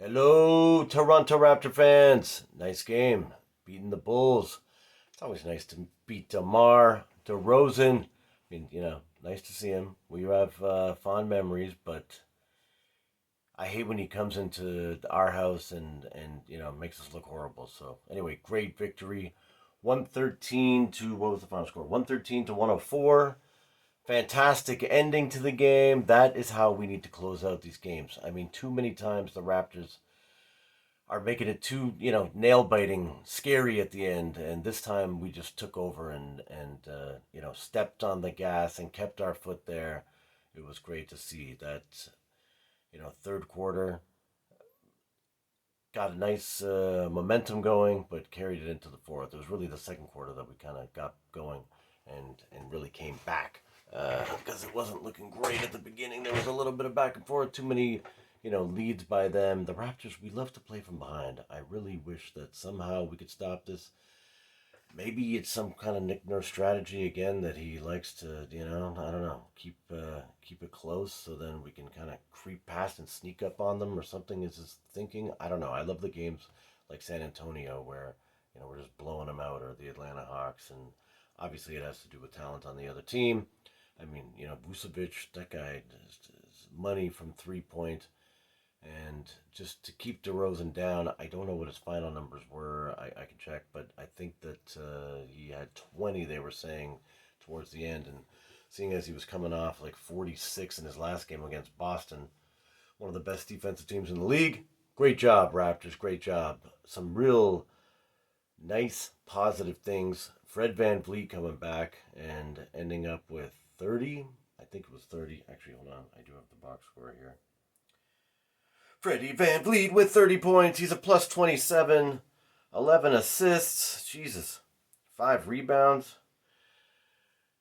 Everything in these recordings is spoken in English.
Hello, Toronto Raptor fans. Nice game. Beating the Bulls. It's always nice to beat DeRozan. Nice to see him. We have fond memories, but I hate when he comes into our house and makes us look horrible. So anyway, great victory. 113 to what was the final score? 113 to 104. Fantastic ending to the game. That is how we need to close out these games. I mean, too many times the Raptors are making it too, nail biting, scary at the end. And this time we just took over and stepped on the gas and kept our foot there. It was great to see that. Third quarter got a nice momentum going, but carried it into the fourth. It was really the second quarter that we kind of got going and really came back because it wasn't looking great at the beginning. There was a little bit of back and forth, too many leads by them. The Raptors, we love to play from behind. I really wish that somehow we could stop this. Maybe it's some kind of Nick Nurse strategy again that he likes to, I don't know, keep it close so then we can kind of creep past and sneak up on them or something. Is his thinking? I don't know. I love the games like San Antonio where we're just blowing them out, or the Atlanta Hawks, and obviously it has to do with talent on the other team. I mean, Vucevic, that guy is money from 3 point. And just to keep DeRozan down, I don't know what his final numbers were. I can check, but I think that he had 20, they were saying, towards the end. And seeing as he was coming off like 46 in his last game against Boston, one of the best defensive teams in the league. Great job, Raptors. Great job. Some real nice, positive things. Fred Van Vliet coming back and ending up with 30. I think it was 30. Actually, hold on. I do have the box score here. Freddy Van Vliet with 30 points. He's a plus 27. 11 assists. Jesus. 5 rebounds.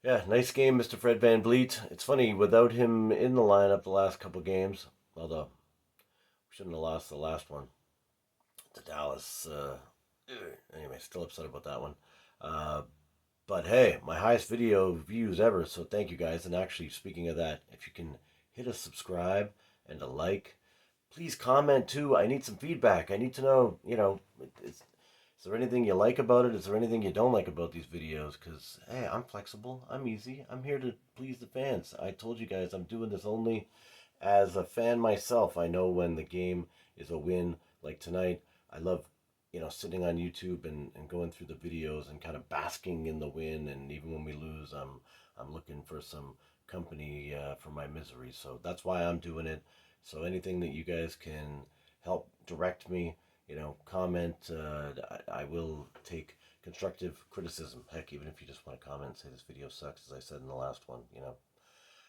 Yeah, nice game, Mr. Fred Van Vliet. It's funny, without him in the lineup the last couple games, although we shouldn't have lost the last one to Dallas. Anyway, still upset about that one. Uh, but hey, my highest video views ever, so thank you guys. And actually, speaking of that, if you can hit a subscribe and a like, please comment too. I need some feedback. I need to know, is there anything you like about it? Is there anything you don't like about these videos? Because, hey, I'm flexible. I'm easy. I'm here to please the fans. I told you guys I'm doing this only as a fan myself. I know when the game is a win, like tonight. I love, sitting on YouTube and going through the videos and kind of basking in the win. And even when we lose, I'm looking for some company for my misery. So that's why I'm doing it. So anything that you guys can help direct me, comment. I will take constructive criticism. Heck, even if you just want to comment and say this video sucks, as I said in the last one,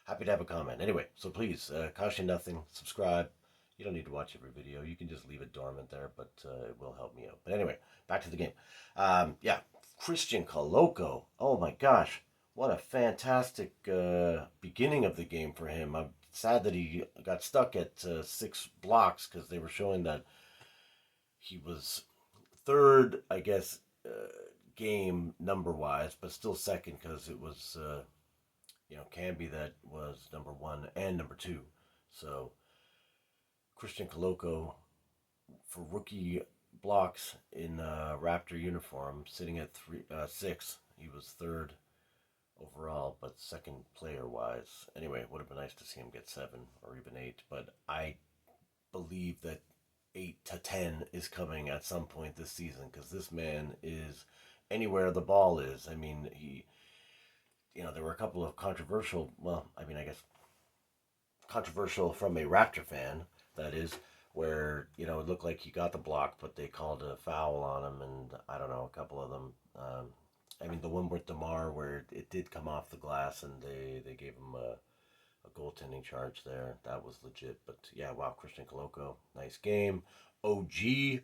happy to have a comment. Anyway, so please, cost you nothing. Subscribe. You don't need to watch every video. You can just leave it dormant there, but it will help me out. But anyway, back to the game. Yeah, Christian Coloco. Oh my gosh, what a fantastic beginning of the game for him. I'm sad that he got stuck at 6 blocks because they were showing that he was third, I guess, game number wise, but still second because it was, Camby that was number one and number two. So Christian Coloco for rookie blocks in Raptor uniform, sitting at 6. He was third overall, but second player wise. Anyway, it would have been nice to see him get 7 or even 8, but I believe that 8 to 10 is coming at some point this season because this man is anywhere the ball is. I mean, there were a couple of controversial, well, I mean, I guess controversial from a Raptor fan, that is, where, it looked like he got the block, but they called a foul on him, and I don't know, a couple of them. I mean, the one with DeMar where it did come off the glass and they gave him a goaltending charge there. That was legit. But yeah, wow, Christian Coloco, nice game. OG,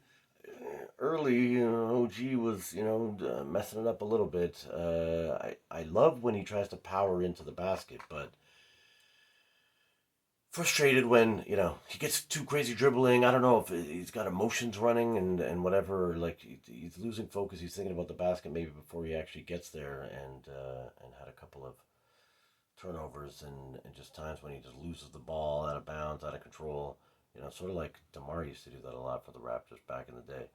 early, OG was, messing it up a little bit. I love when he tries to power into the basket, but frustrated when he gets too crazy dribbling. I don't know if he's got emotions running and whatever. Like he's losing focus. He's thinking about the basket maybe before he actually gets there, and had a couple of turnovers and just times when he just loses the ball out of bounds, out of control. Sort of like DeMar used to do that a lot for the Raptors back in the day,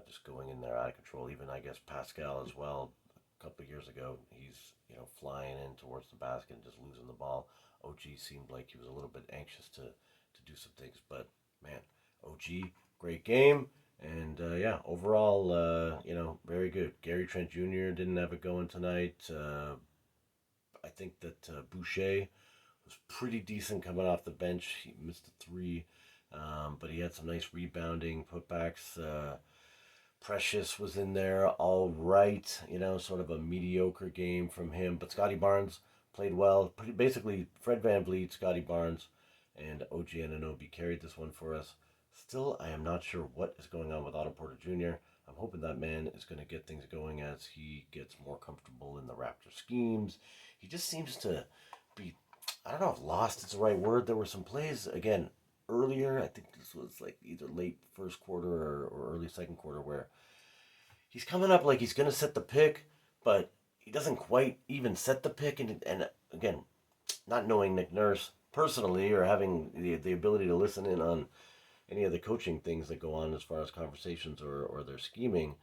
just going in there out of control. Even I guess Pascal as well. A couple of years ago, he's flying in towards the basket and just losing the ball. OG seemed like he was a little bit anxious to do some things, but man, OG, great game. And yeah, overall, very good. Gary Trent Jr. didn't have it going tonight. I think that Boucher was pretty decent coming off the bench. He missed a three, but he had some nice rebounding putbacks. Precious was in there, all right. Sort of a mediocre game from him. But Scotty Barnes played well. Basically, Fred VanVleet, Scotty Barnes, and OG Anunoby carried this one for us. Still, I am not sure what is going on with Otto Porter Jr. I'm hoping that man is going to get things going as he gets more comfortable in the Raptor schemes. He just seems to be, I don't know if lost is the right word. There were some plays, again, earlier. I think this was like either late first quarter or early second quarter where he's coming up like he's going to set the pick, but he doesn't quite even set the pick. And again, not knowing Nick Nurse personally or having the ability to listen in on any of the coaching things that go on as far as conversations or their scheming,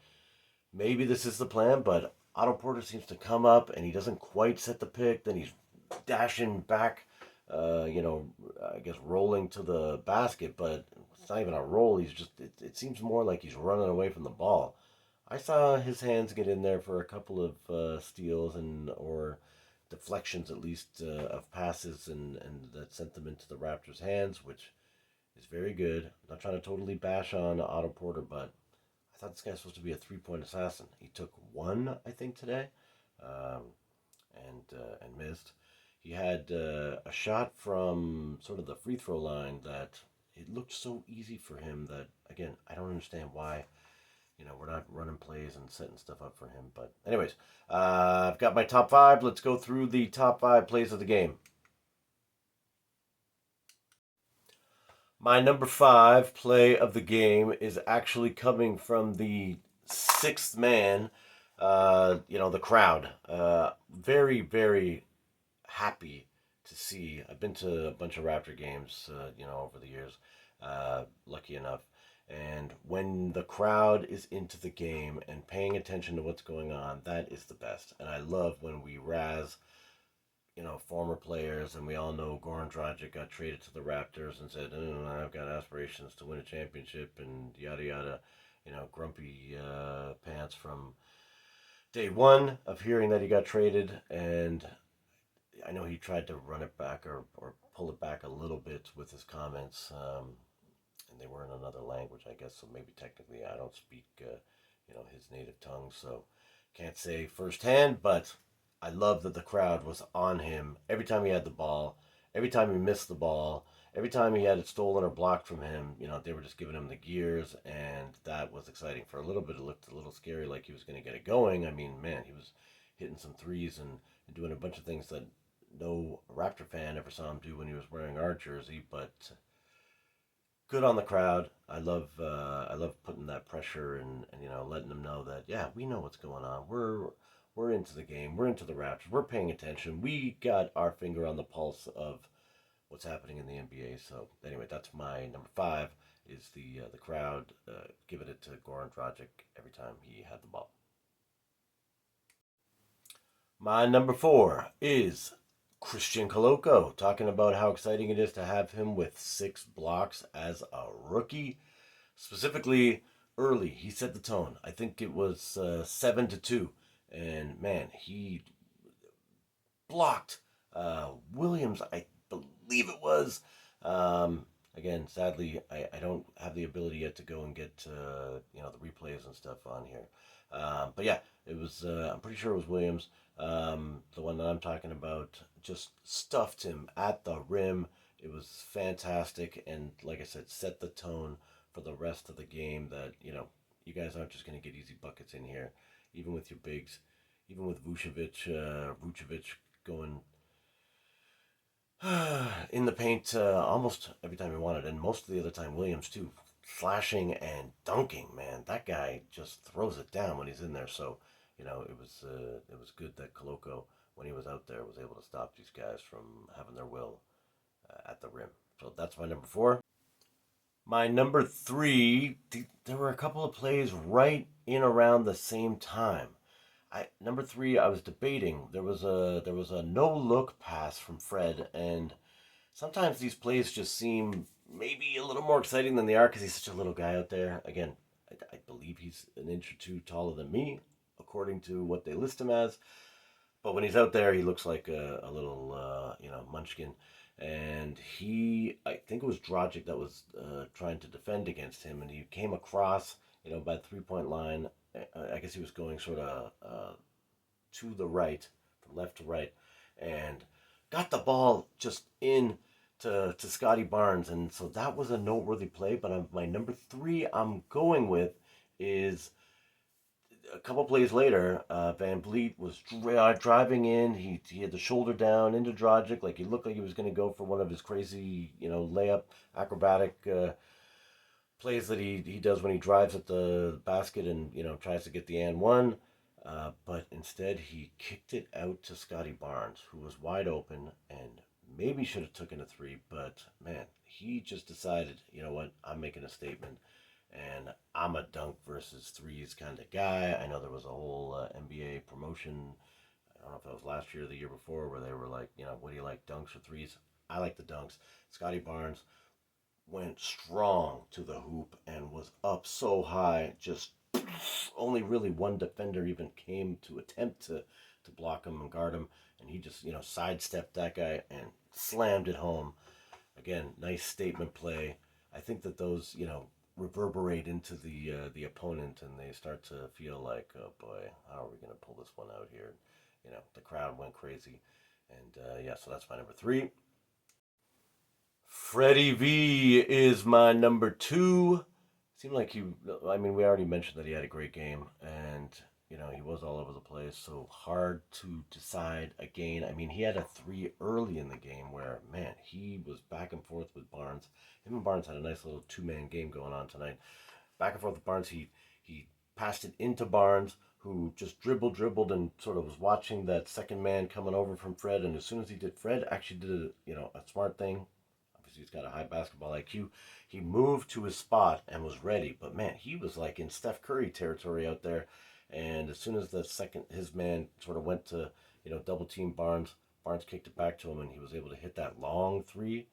maybe this is the plan, but Otto Porter seems to come up and he doesn't quite set the pick. Then he's dashing back, I guess rolling to the basket, but it's not even a roll. It seems more like he's running away from the ball. I saw his hands get in there for a couple of steals or deflections at least of passes and that sent them into the Raptors' hands, which is very good. I'm not trying to totally bash on Otto Porter, but I thought this guy's supposed to be a three-point assassin. He took one, I think, today, um, and missed. He had a shot from sort of the free throw line that it looked so easy for him that, again, I don't understand why. We're not running plays and setting stuff up for him. But anyways, I've got my top five. Let's go through the top five plays of the game. My number five play of the game is actually coming from the sixth man, the crowd. Very, very happy to see. I've been to a bunch of Raptor games, over the years, lucky enough. And when the crowd is into the game and paying attention to what's going on, that is the best. And I love when we razz former players, and we all know Goran Dragic got traded to the Raptors and said, I've got aspirations to win a championship and yada yada, grumpy pants from day one of hearing that he got traded. And I know he tried to run it back or pull it back a little bit with his comments, and they were in another language, I guess, so maybe technically I don't speak, his native tongue, so can't say firsthand, but I love that the crowd was on him every time he had the ball, every time he missed the ball, every time he had it stolen or blocked from him. They were just giving him the gears, and that was exciting. For a little bit, it looked a little scary, like he was going to get it going. I mean, man, he was hitting some threes and doing a bunch of things that no Raptor fan ever saw him do when he was wearing our jersey. But good on the crowd. I love putting that pressure and letting them know that, yeah, we know what's going on. We're into the game. We're into the Raptors. We're paying attention. We got our finger on the pulse of what's happening in the NBA. So anyway, that's my number five. Is the crowd giving it to Goran Dragic every time he had the ball. My number four is Christian Coloco, talking about how exciting it is to have him with 6 blocks as a rookie. Specifically, early, he set the tone. I think it was 7-2. And man, he blocked Williams, I believe it was. Again, sadly, I don't have the ability yet to go and get the replays and stuff on here. But yeah, it was. I'm pretty sure it was Williams. The one that I'm talking about just stuffed him at the rim. It was fantastic, and like I said, set the tone for the rest of the game. That you guys aren't just going to get easy buckets in here, even with your bigs, even with Vucevic going in the paint almost every time he wanted, and most of the other time Williams too, flashing and dunking. Man, that guy just throws it down when he's in there. So it was good that Coloco, when he was out there, was able to stop these guys from having their will at the rim. So that's my number four. My number three, there were a couple of plays right in around the same time. Number three, I was debating. There was a no look pass from Fred, and sometimes these plays just seem maybe a little more exciting than they are because he's such a little guy out there. Again, I believe he's an inch or two taller than me, according to what they list him as. But when he's out there, he looks like a little, munchkin. And I think it was Drogic that was trying to defend against him, and he came across, by the 3 point line. I guess he was going sort of to the right, from left to right, and got the ball just in to Scotty Barnes, and so that was a noteworthy play. But my number three, I'm going with is a couple plays later. Van Vliet was driving in. He had the shoulder down into Drogic, like he looked like he was going to go for one of his crazy, layup acrobatic plays that he does when he drives at the basket and tries to get the and one. But instead, he kicked it out to Scotty Barnes, who was wide open and maybe should have taken a three. But man, he just decided, you know what, I'm making a statement, and I'm a dunk versus threes kind of guy. I know there was a whole NBA promotion. I don't know if that was last year or the year before, where they were like, what do you like, dunks or threes? I like the dunks. Scotty Barnes went strong to the hoop and was up so high, just only really one defender even came to attempt to block him and guard him, and he just sidestepped that guy and slammed it home. Again, nice statement play. I think that those reverberate into the opponent, and they start to feel like, oh boy, how are we going to pull this one out here? The crowd went crazy, and yeah, so that's my number three. Freddy V is my number two. Seemed like I mean, we already mentioned that he had a great game, and he was all over the place. So hard to decide again. I mean, he had a three early in the game where, man, he was back and forth with Barnes. Him and Barnes had a nice little two-man game going on tonight. Back and forth with Barnes. He passed it into Barnes, who just dribbled, and sort of was watching that second man coming over from Fred. And as soon as he did, Fred actually did a smart thing. He's got a high basketball IQ. He moved to his spot and was ready. But man, he was like in Steph Curry territory out there. And as soon as his man sort of went to, double team Barnes, Barnes kicked it back to him and he was able to hit that long three.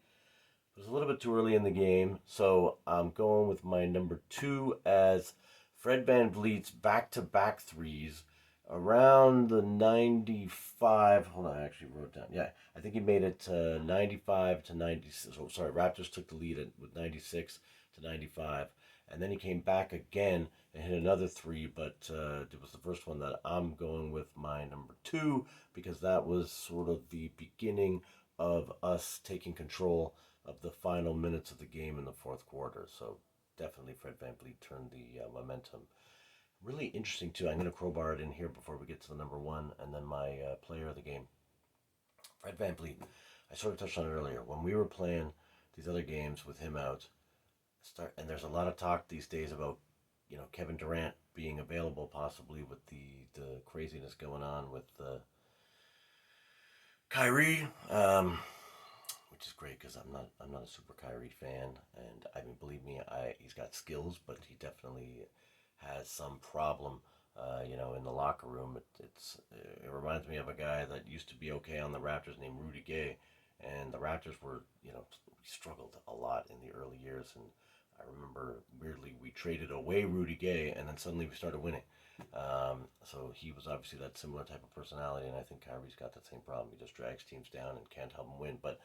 It was a little bit too early in the game. So I'm going with my number two as Fred VanVleet's back to back threes around the 95. Hold on, I actually wrote down. Yeah, I think he made it to 95 to 96. Oh, sorry, Raptors took the lead with 96 to 95. And then he came back again and hit another three, but it was the first one that I'm going with my number two because that was sort of the beginning of us taking control of the final minutes of the game in the fourth quarter. So definitely Fred VanVleet turned the momentum. Really interesting too. I'm going to crowbar it in here before we get to the number one, and then my player of the game, Fred VanVleet. I sort of touched on it earlier when we were playing these other games with him out. And there's a lot of talk these days about Kevin Durant being available possibly with the craziness going on with Kyrie. Which is great because I'm not a super Kyrie fan, and I mean, believe me, he's got skills, but he definitely has some problem, in the locker room. It reminds me of a guy that used to be okay on the Raptors named Rudy Gay, and the Raptors were we struggled a lot in the early years, and I remember weirdly we traded away Rudy Gay, and then suddenly we started winning. So he was obviously that similar type of personality, and I think Kyrie's got that same problem. He just drags teams down and can't help them win, but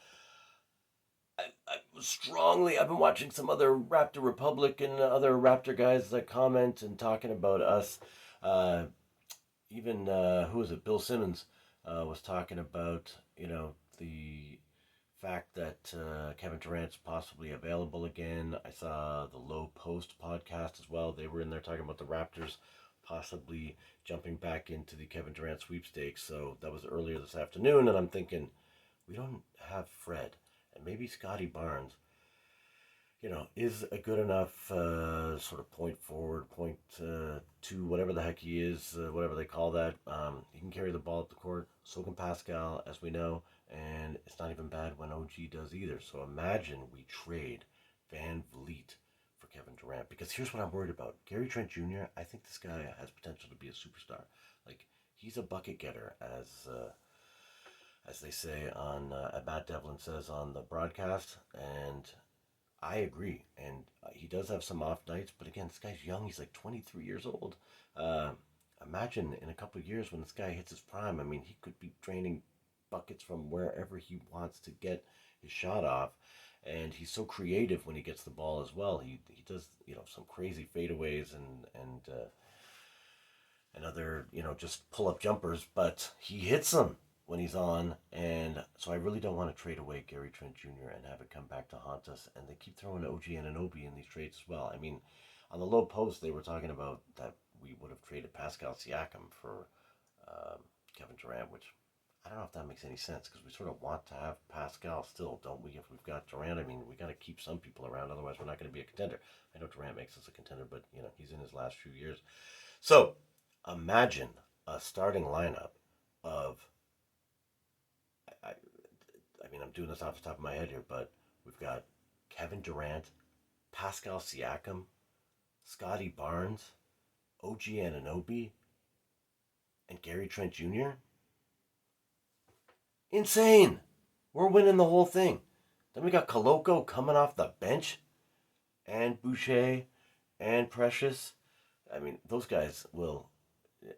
I've been watching some other Raptor Republic and other Raptor guys that comment and talking about us. Uh, Even who was it? Bill Simmons was talking about the fact that Kevin Durant's possibly available again. I saw the Low Post podcast as well. They were in there talking about the Raptors possibly jumping back into the Kevin Durant sweepstakes. So that was earlier this afternoon, and I'm thinking we don't have Fred and maybe Scotty Barnes, is a good enough sort of point forward, point two, whatever the heck he is, whatever they call that. He can carry the ball up the court. So can Pascal, as we know, and it's not even bad when OG does either. So imagine we trade Van Vliet for Kevin Durant. Because here's what I'm worried about. Gary Trent Jr., I think this guy has potential to be a superstar. Like, he's a bucket getter, as they say on, Matt Devlin says on the broadcast. And I agree. And he does have some off nights. But again, this guy's young. He's like 23 years old. Uh, Imagine in a couple of years when this guy hits his prime. I mean, he could be draining buckets from wherever he wants to get his shot off, and he's so creative when he gets the ball as well. He does some crazy fadeaways and other just pull up jumpers, but he hits them when he's on, and so I really don't want to trade away Gary Trent Jr. and have it come back to haunt us. And they keep throwing OG and Anunoby in these trades as well. I mean, on the low post they were talking about that we would have traded Pascal Siakam for um, Kevin Durant, which I don't know if that makes any sense because we sort of want to have Pascal still, don't we? If we've got Durant, I mean, we got to keep some people around, otherwise we're not going to be a contender. I know Durant makes us a contender, but he's in his last few years. So imagine a starting lineup of, I, I mean, I'm doing this off the top of my head here, but we've got Kevin Durant, Pascal Siakam, Scotty Barnes, OG Anunoby, and Gary Trent Jr. Insane. We're winning the whole thing. Then we got Koloko coming off the bench, and Boucher, and Precious. I mean, those guys will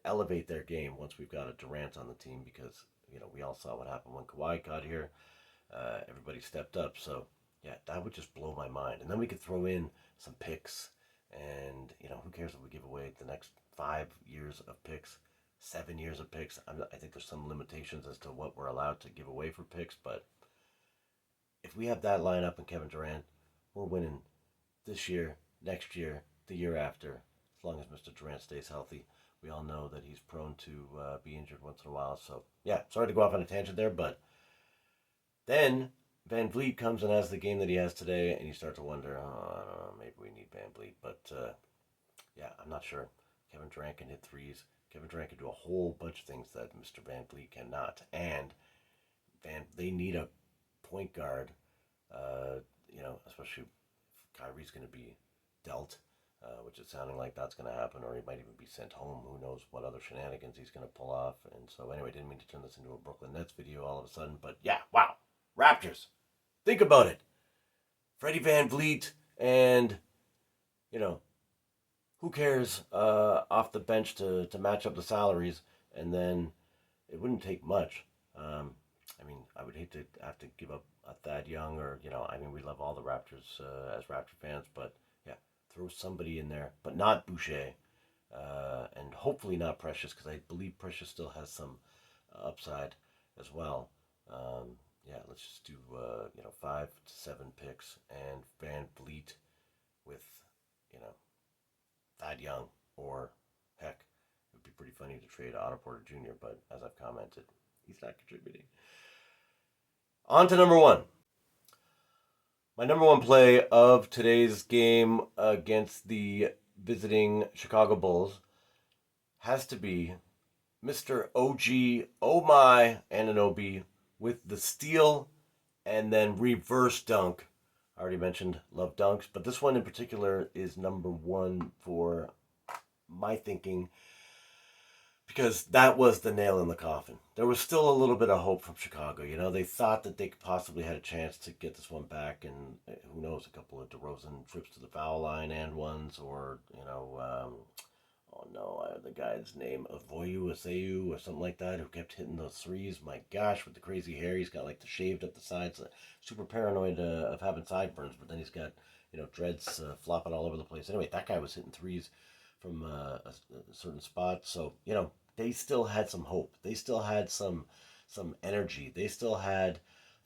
elevate their game once we've got a Durant on the team because we all saw what happened when Kawhi got here. Everybody stepped up, so yeah, that would just blow my mind. And then we could throw in some picks, and who cares if we give away the next 5 years of picks, 7 years of picks. I think there's some limitations as to what we're allowed to give away for picks, but if we have that lineup and Kevin Durant, we're winning this year, next year, the year after, as long as Mr. Durant stays healthy. We all know that he's prone to be injured once in a while. So, yeah, sorry to go off on a tangent there, but then Van Vliet comes and has the game that he has today, and you start to wonder, oh, I don't know, maybe we need Van Vliet. But, yeah, I'm not sure. Kevin Durant can hit threes. Kevin Durant can do a whole bunch of things that Mr. Van Vliet cannot. And they need a point guard, especially if Kyrie's going to be dealt, which is sounding like that's going to happen, or he might even be sent home. Who knows what other shenanigans he's going to pull off. And so, anyway, didn't mean to turn this into a Brooklyn Nets video all of a sudden, but yeah, wow. Raptors. Think about it. Freddie Van Vliet and, who cares off the bench to match up the salaries, and then it wouldn't take much. I mean, I would hate to have to give up a Thad Young or, I mean, we love all the Raptors as Raptor fans, but yeah, throw somebody in there, but not Boucher, and hopefully not Precious, because I believe Precious still has some upside as well. Yeah, let's just do, 5 to 7 picks and Van Vliet with, you know, Thad Young, or heck, it would be pretty funny to trade Otto Porter Jr., but as I've commented, he's not contributing. On to number one. My number one play of today's game against the visiting Chicago Bulls has to be Mr. OG, oh my, Anunoby with the steal and then reverse dunk. I already mentioned love dunks, but this one in particular is number one for my thinking because that was the nail in the coffin. There was still a little bit of hope from Chicago. They thought that they possibly had a chance to get this one back, and who knows, a couple of DE-rosen trips to the foul line and ones, or, oh no, the guy's name, Avoyu Aseu or something like that, who kept hitting those threes. My gosh, with the crazy hair, he's got like the shaved up the sides, super paranoid of having sideburns, but then he's got, dreads flopping all over the place. Anyway, that guy was hitting threes from a certain spot. So, they still had some hope. They still had some energy. They still had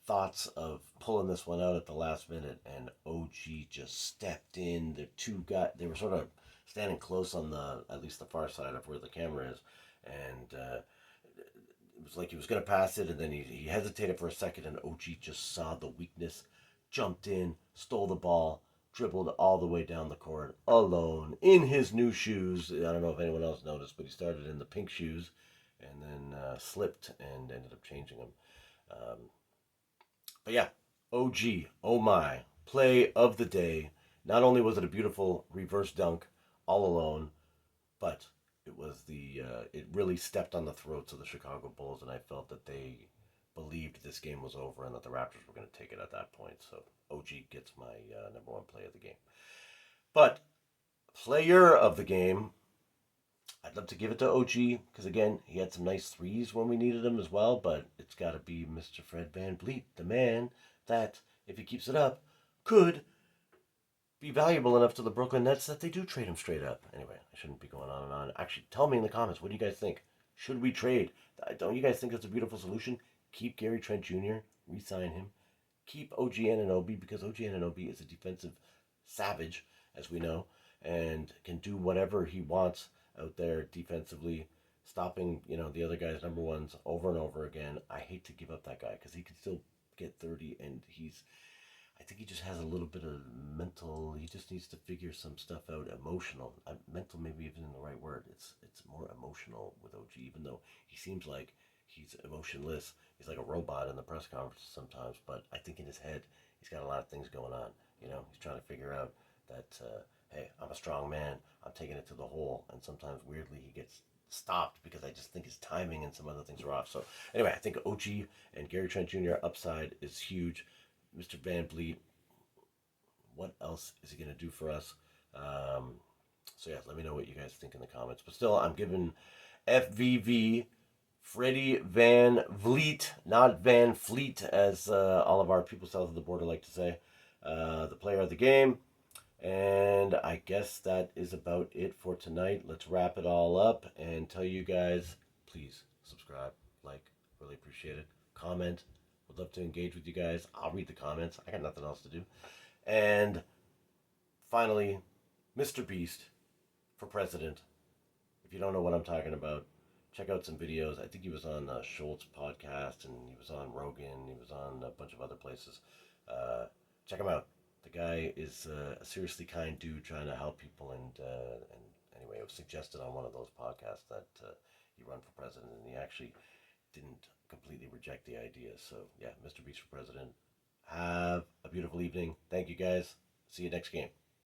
thoughts of pulling this one out at the last minute, and OG just stepped in. The two got, they were sort of standing close on at least the far side of where the camera is, and it was like he was going to pass it, and then he hesitated for a second, and OG just saw the weakness, jumped in, stole the ball, dribbled all the way down the court alone in his new shoes. I don't know if anyone else noticed, but he started in the pink shoes and then slipped and ended up changing them. But yeah, OG, oh my, play of the day. Not only was it a beautiful reverse dunk all alone, but it really stepped on the throats of the Chicago Bulls, and I felt that they believed this game was over and that the Raptors were going to take it at that point. So OG gets my number one play of the game. But player of the game, I'd love to give it to OG because again he had some nice threes when we needed them as well. But it's got to be Mr. Fred VanVleet, the man that if he keeps it up could be valuable enough to the Brooklyn Nets that they do trade him straight up. Anyway, I shouldn't be going on and on. Actually, tell me in the comments, what do you guys think? Should we trade? Don't you guys think that's a beautiful solution? Keep Gary Trent Jr., re-sign him. Keep OG Anunoby because OG Anunoby is a defensive savage, as we know, and can do whatever he wants out there defensively, stopping the other guy's number ones over and over again. I hate to give up that guy because he can still get 30, and I think he just has a little bit of mental. He just needs to figure some stuff out. Emotional, mental, maybe even in the right word. It's more emotional with OG, even though he seems like he's emotionless. He's like a robot in the press conferences sometimes. But I think in his head, he's got a lot of things going on. He's trying to figure out that hey, I'm a strong man. I'm taking it to the hole, and sometimes weirdly he gets stopped because I just think his timing and some other things are off. So anyway, I think OG and Gary Trent Jr. upside is huge. Mr. VanVleet, what else is he going to do for us? So yeah, let me know what you guys think in the comments. But still, I'm giving FVV, Freddy VanVleet, not Van Fleet, as all of our people south of the border like to say, the player of the game. And I guess that is about it for tonight. Let's wrap it all up and tell you guys, please subscribe, like, really appreciate it. Comment. Would love to engage with you guys. I'll read the comments. I got nothing else to do. And finally, Mr. Beast for president. If you don't know what I'm talking about, check out some videos. I think he was on Schultz podcast, and he was on Rogan. He was on a bunch of other places. Check him out. The guy is a seriously kind dude trying to help people. And anyway, it was suggested on one of those podcasts that he run for president, and he actually didn't completely reject the idea. So yeah, Mr. Beast for president. Have a beautiful evening. Thank you guys. See you next game.